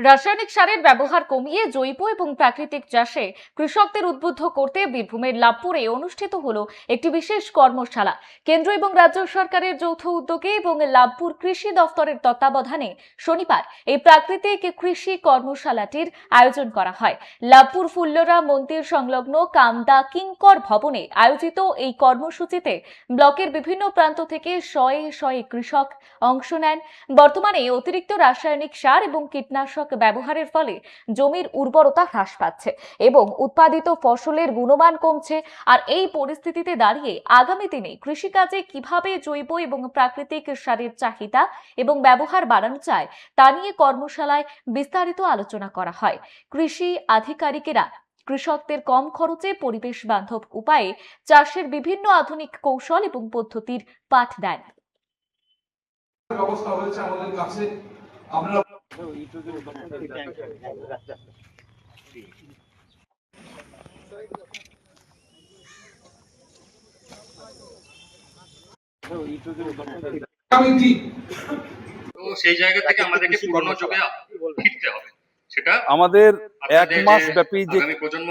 রাসায়নিক সারের ব্যবহার কমিয়ে জৈব এবং প্রাকৃতিক চাষে কৃষকদের উদ্বুদ্ধ করতে বীরভূমের লাভপুরে অনুষ্ঠিত হলো একটি বিশেষ কর্মশালা। কেন্দ্র এবং রাজ্য সরকারের যৌথ উদ্যোগে এবং লাভপুর কৃষি দফতরের তত্ত্বাবধানে শনিবার এই প্রাকৃতিক কৃষি কর্মশালাটির আয়োজন করা হয়। লাভপুর ফুল্লরা মন্দির সংলগ্ন কামদা কিঙ্কর ভবনে আয়োজিত এই কর্মসূচিতে ব্লকের বিভিন্ন প্রান্ত থেকে শয়ে শয়ে কৃষক অংশ নেন। বর্তমানে অতিরিক্ত রাসায়নিক সার এবং কীটনাশক ব্যবহারের ফলে জমির উর্বরতা হ্রাস পাচ্ছে এবং উৎপাদিত ফসলের গুণমান কমছে। আর এই পরিস্থিতিতে দাঁড়িয়ে আগামী দিনে কৃষিকাজে কিভাবে জৈব এবং প্রাকৃতিক সারের চাহিদা এবং ব্যবহার বাড়ানো যায় তা নিয়ে কর্মশালায় বিস্তারিত আলোচনা করা হয়। কৃষি আধিকারিকেরা কৃষকদের কম খরচে পরিবেশ বান্ধব উপায়ে চাষের বিভিন্ন আধুনিক কৌশল এবং পদ্ধতির পাঠ দেন। ব্যবস্থা হয়েছে আমাদের কাছে। আমরা সেই জায়গা থেকে আমাদেরকে পুরনো যুগে ফিরতে হবে। সেটা আমাদের এক মাস ব্যাপী যে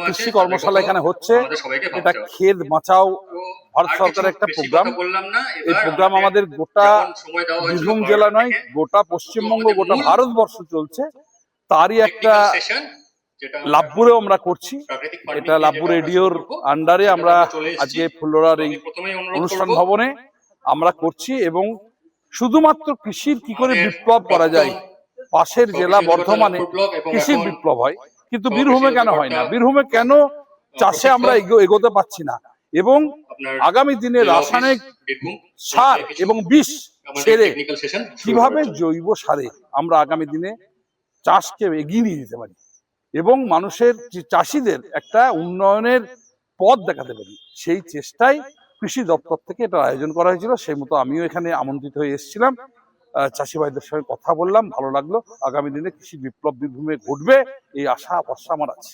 কৃষি কর্মশালা এখানে হচ্ছে, এটা ক্ষেত বাঁচাও ভারত সরকারের একটা প্রোগ্রাম। এই প্রোগ্রাম আমাদের গোটা বীরভূম জেলা নয়, গোটা পশ্চিমবঙ্গ, গোটা ভারতবর্ষ চলছে। তারই একটা লাভপুরেও আমরা করছি। এটা লাভপুর রেডিওর আন্ডারে আমরা আজকে ফুল্লরার এই অনুষ্ঠান ভবনে আমরা করছি এবং শুধুমাত্র কৃষির কি করে বিপ্লব করা যায়, পাশের জেলা বর্ধমানে কৃষির বিপ্লব হয়, কিন্তু বীরভূমে কেন হয় না? বীরভূমে কেন চাষে আমরা এগোতে পারছি না? এবং আগামী দিনে রাসায়নিক সার এবং বিষ ছেড়ে কিভাবে জৈব সারে আমরা আগামী দিনে চাষকে এগিয়ে নিয়ে যেতে পারি এবং মানুষের চাষিদের একটা উন্নয়নের পথ দেখাতে পারি, সেই চেষ্টায় কৃষি দপ্তর থেকে এটা আয়োজন করা হয়েছিল। সেই মতো আমিও এখানে আমন্ত্রিত হয়ে এসেছিলাম। চাষি ভাইদের সঙ্গে কথা বললাম, ভালো লাগলো। আগামী দিনে কৃষি বিপ্লব বীরভূমে ঘটবে এই আশা ভরসা আমার আছে।